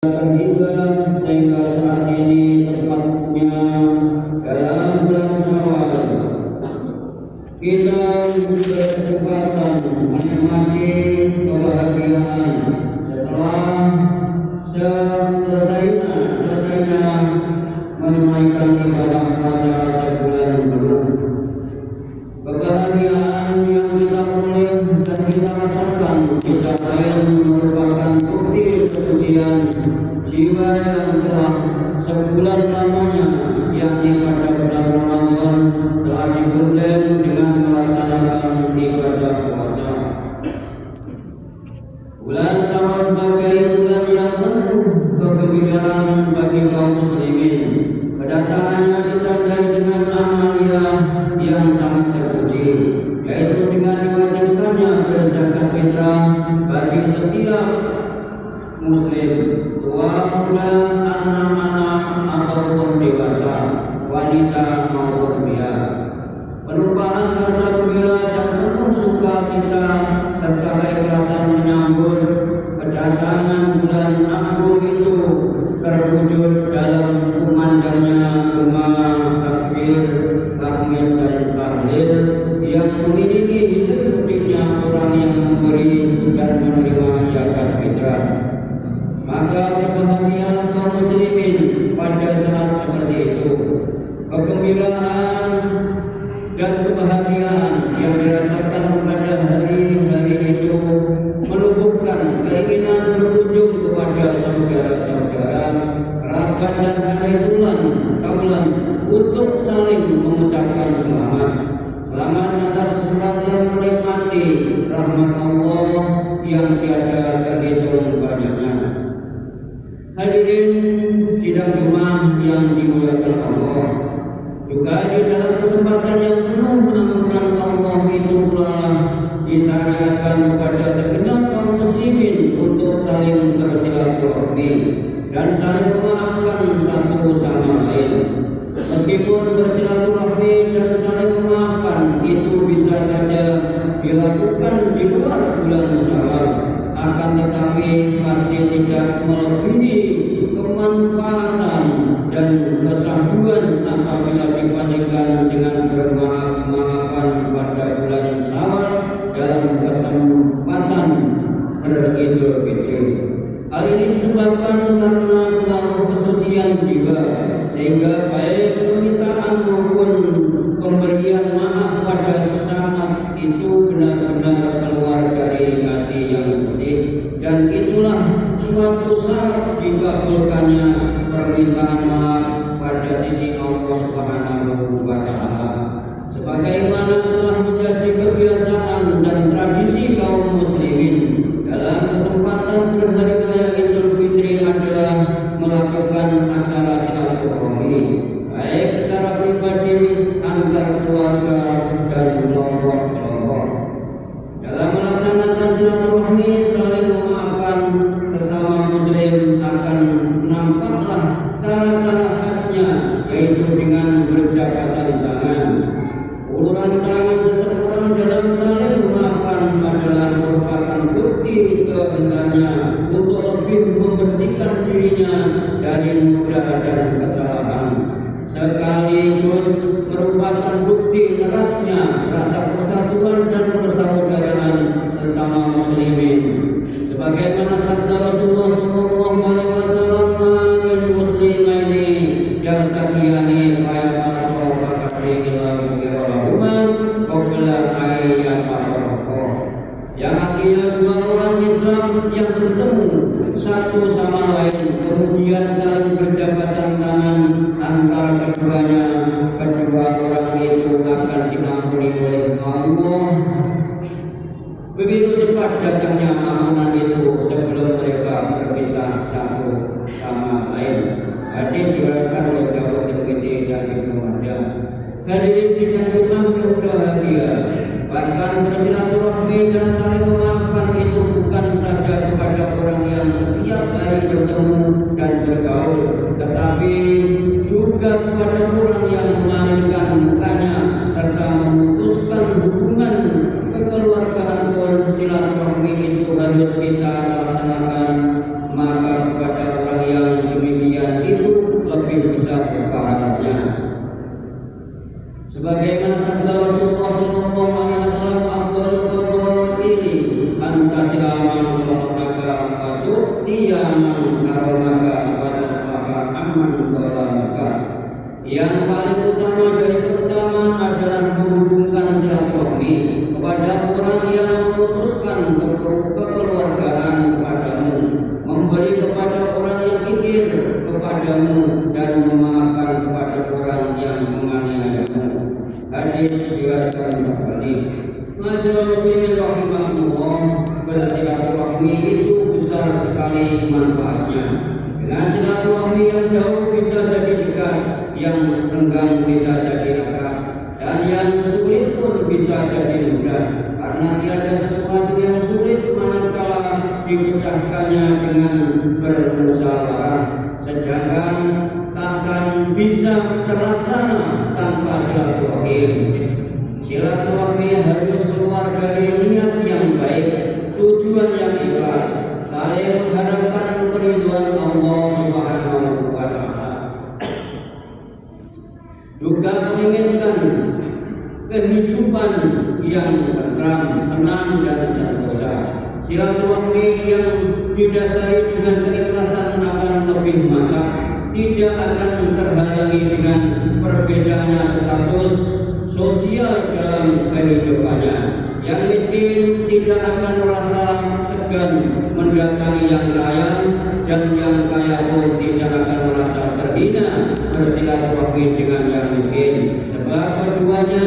Hingga sehingga saat ini tepatnya dalam bulan Syawal kita berkesempatan menikmati kebahagiaan setelah selesainya menunaikan ibadah puasa sebulan penuh. Kebahagiaan yang kita peroleh dan kita rasakan tidak lain merupakan bukti kesucian jiwa yang telah sebulan lamanya, yakni pada bulan Ramadan, telah digundeng dengan melaksanakan ibadah puasa. Bulan Syawal sebagai bulan yang penuh kegembiraan bagi kaum muslimin. Kedatangannya ditandai dengan amalia yang sangat terpuji, yaitu dengan diwajibkannya berzakat fitrah bagi setiap muslim, tua muda, anak-anak ataupun dewasa, wanita maupun pria. Penumpahan rasa gembira dan penuh sukacita serta keikhlasan menyambut kedatangan bulan agung itu terwujud dalam kumandangnya gema takbir, tahmid dan tahlil yang mengiringi hidupnya orang yang memberi dan menerima zakat fitrah. Maka berbahagia kaum muslimin pada saat seperti itu. Kegembiraan dan kebahagiaan yang dirasakan pada hari-hari itu menumbuhkan keinginan berkunjung kepada saudara-saudara, kerabat dan kaulan untuk saling mengucapkan selamat atas kesempatan menikmati rahmat Allah yang tiada terhitung banyaknya. Hadirin sidang Jumat yang dimuliakan Allah, juga di dalam kesempatan yang penuh pengampunan Allah itu pula disyariatkan kepada segenap kaum muslimin untuk saling bersilaturahmi dan saling memaafkan satu sama lain. Meskipun bersilaturahmi dan saling memaafkan itu bisa saja dilakukan di luar bulan Syawal, akan tetapi pasti tidak melebihi kemanfaatan dan kesahduan apabila dibandingkan dengan bermaaf-maafan pada bulan Syawal dalam kesempatan beridul fitri. Hal ini disebabkan karena pengaruh kesucian jiwa, sehingga baik permintaan maupun pemberian maaf pada saat itu benar-benar keluar dari hati yang bersih, dan itulah suatu syarat dikabulkannya permintaan maaf pada sisi Allah Subhanahu wa Ta'ala. Sebagaimana telah menjadi kebiasaan dan tradisi kaum muslimin dalam kesempatan berhari raya Idul Fitri adalah melakukan acara silaturahmi, baik secara pribadi, antar keluarga dan kelompok-kelompok. Dalam melaksanakan silaturahmi, saling memaafkan sesama muslim akan nampaklah cara-cara khasnya, yaitu dengan berjabatan tangan. Uluran tangan seseorang dalam saling memaafkan adalah merupakan bukti kehendaknya untuk lebih membersihkan dirinya dari noda dan kesalahan, sekaligus merupakan bukti eratnya rasa persatuan dan persaudaraan sesama muslimin. Sebagaimana sabda Rasulullah SAW, "Al muslimaini yaltaqiyani fa yang artinya dua orang Islam yang bertemu satu sama lain kemudian saling berjabatan tangan antara keduanya, kedua orang itu akan diampuni oleh Allah. Begitu cepat datangnya ampunan itu sebelum mereka berpisah satu sama lain. Hadis diriwayatkan oleh Abu Tirmidzi dan Ibnu Majah. Hadirin sidang Jumat yang berbahagia, bahkan bersilaturahmi dan saling memaafkan itu bukan saja kepada orang yang setiap hari bertemu dan bergaul, tetapi juga kepada orang yang mengalihkan mukanya serta memutuskan hubungan kekeluargaan pun silaturahmi itu harus kita laksanakan. Maka kepada orang karamaka wa tasfaha amman zalamaka. Yang paling utama dari keutamaan adalah menghubungkan silaturahmi kepada orang yang memutuskan kekeluargaan kepadamu, memberi kepada orang yang kikir kepadamu, dan memaafkan kepada orang yang menganiayamu. Hadis riwayat Bukhari. Masyaallah muslimin rahimahullah, bersilaturahmi itu besar sekali manfaatnya. Dengan silaturahmi yang jauh bisa jadi dekat, yang renggang bisa jadi akrab, dan yang sulit pun bisa jadi mudah. Karena tiada sesuatu yang sulit manakala dipecahkannya dengan bermusyawarah, sedangkan takkan bisa terlaksana tanpa silaturahmi. Silaturahmi harus keluar dari niat yang baik, tujuan yang ikhlas, saling mengharapkan keridhaan Allah Subhanahu wa Ta'ala, juga menginginkan kehidupan yang tenang, dan sentosa. Silaturahmi yang didasari dengan keikhlasan akan lebih mantap, tidak akan terhalangi dengan perbedaannya status sosial dalam kehidupannya. Yang miskin tidak akan merasa segan mendatangi yang kaya, dan yang kaya pun tidak akan merasa terhina bersilaturahmi dengan yang miskin, sebab keduanya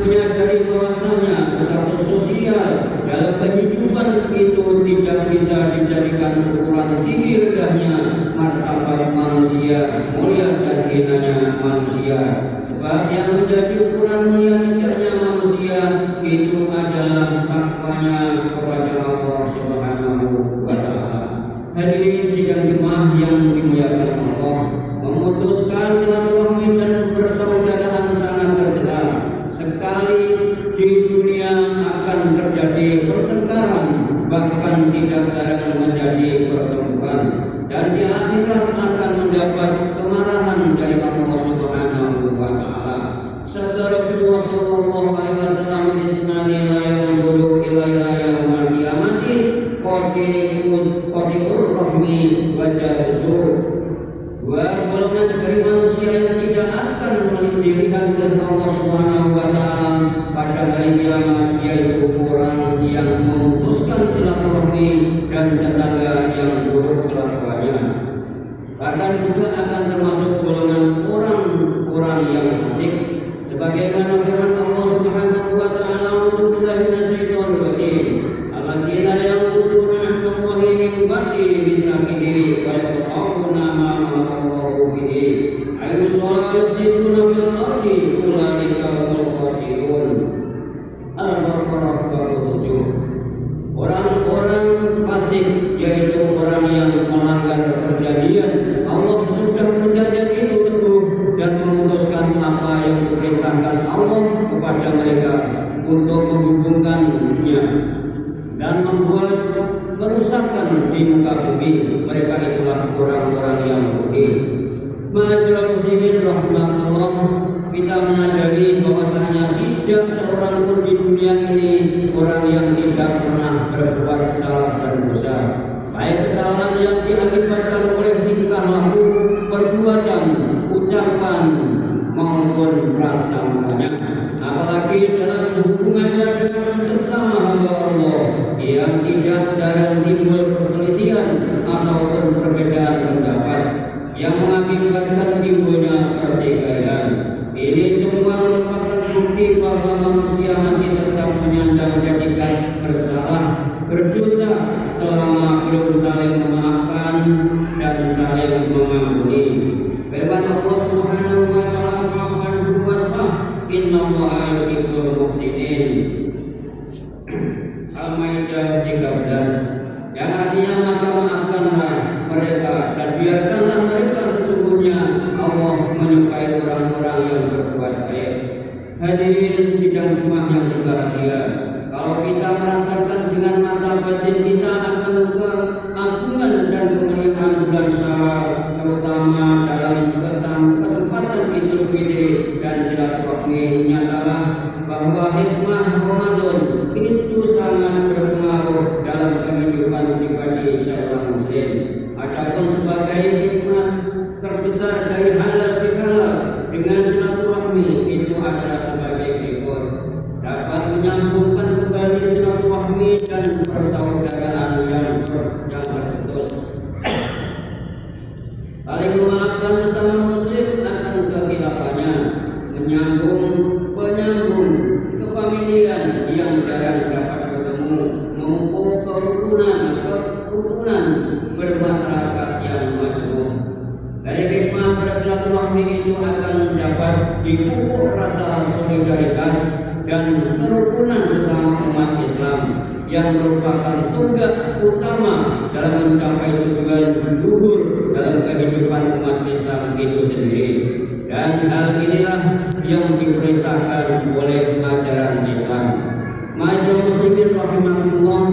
menyadari bahwasanya status sosial dalam kehidupan itu tidak bisa dijadikan ukuran tinggi rendahnya martabat manusia, mulia dan hinanya manusia. Sebab yang menjadi ukuran mulia tidaknya manusia itu adalah takwanya kepada Allah Subhanahu wa Ta'ala. Hadirin sidang jemaah yang dimuliakan Allah, memutuskan silaturahmi dan persaudaraan sangat tercela. Sekali di dunia akan terjadi pertengkaran, bahkan tidak jarang menjadi pertempuran, dan di akhirat akan mendapat kemarahan dari Allah Subhanahu wa Ta'ala. Sabda Rasulullah sallallahu alaihi wasallam, "Isnani la yanzuru ilayya yaumal qiyamati qati'ur rahmi wa jahzur." Dua golongan dari manusia yang tidak akan dilihat oleh Allah Subhanahu wa Ta'ala pada hari kiamat, yaitu orang yang memutuskan silaturahmi dan tetangga yang buruk kelakuannya. Bahkan juga akan termasuk golongan orang-orang yang fasik, sebagaimana firman Allah Subhanahu wa Ta'ala, "A'udzubillahi minasyaitonir rajim. Alladzina yanquduna 'ahdallahi min ba'di mitsaqih wa yaqta'una ma amara bihi ayuswa yufsiduna fil ardi ulaika humul khasirun." Al-Baqarah 27. Orang-orang fasik yaitu orang yang melanggar perjanjian Allah sudah berjanji itu teguh dan memutuskan apa yang diperintahkan Allah kepada mereka untuk menghubungkannya dan membuat kerusakan di muka bumi. Mereka itulah orang-orang yang rugi. Masyaallah muslimin rahmatullah, kita menyadari bahwasanya tidak seorang pun di dunia ini orang yang tidak pernah berbuat salah dan dosa, baik kesalahan yang diakibatkan oleh tingkah laku, perbuatan, ucapan maupun prasangganya, apalagi dalam hubungannya dengan sesama hamba Allah yang tidak jarang timbul perselisihan ataupun perbedaan pendapat yang mengakibatkan timbulnya pertikaian. Ini semua merupakan bukti bahwa manusia masih tetap menyandang predikat bersalah, berdosa selama belum saling memaafkan dan saling mengampuni. Firman Allah Subhanahu wa Ta'ala, "Fa'fu wasfah, innallaha yuhibbul muhsinin." Al-Maidah 13, yang artinya maka maafkanlah mereka dan biarkanlah mereka, sesungguhnya Allah menyukai orang-orang yang berbuat baik. Hadirin sidang jemaah yang berbahagia, kalau kita merasakan dengan mata batin kita akan keagungan dan kemuliaan bulan Syawal, terutama dalam kesempatan Idul Fitri dan silaturahmi, nyatalah bahwa hikmah Ramadan itu sangat berpengaruh dalam kehidupan pribadi seorang muslim. Adapun sebagai hikmah terbesar dari halal bihalal dengan silaturahmi itu adalah sebagai berikut: dapat menyambungkan kembali silaturahmi dan persaudaraan yang terputus, saling memaafkan sesama muslim akan kekhilafahnya, menyambung penyambung kefamilian yang jarang dapat bertemu, memupuk kerukunan bermasyarakat yang majmuk. Dari hikmah bersilaturahmi itu akan dapat dipupuk rasa solidaritas dan kerukunan sesama umat Islam yang merupakan tunggak utama dalam mencapai tujuan luhur dalam kehidupan umat Islam itu sendiri. Dan hal inilah yang diperintahkan oleh ajaran Islam. Ma'asyiral muslimin rahimakumullah,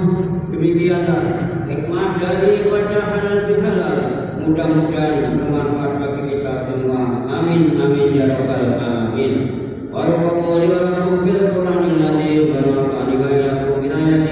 demikianlah hikmah dari ibadah halal bihalal. Mudah-mudahan bermanfaat bagi kita semua. Amin amin ya rabbal alamin. Barakallahu li wa lakum fil Qur'anil azim wa nafa'ani wa iyyakum min ayati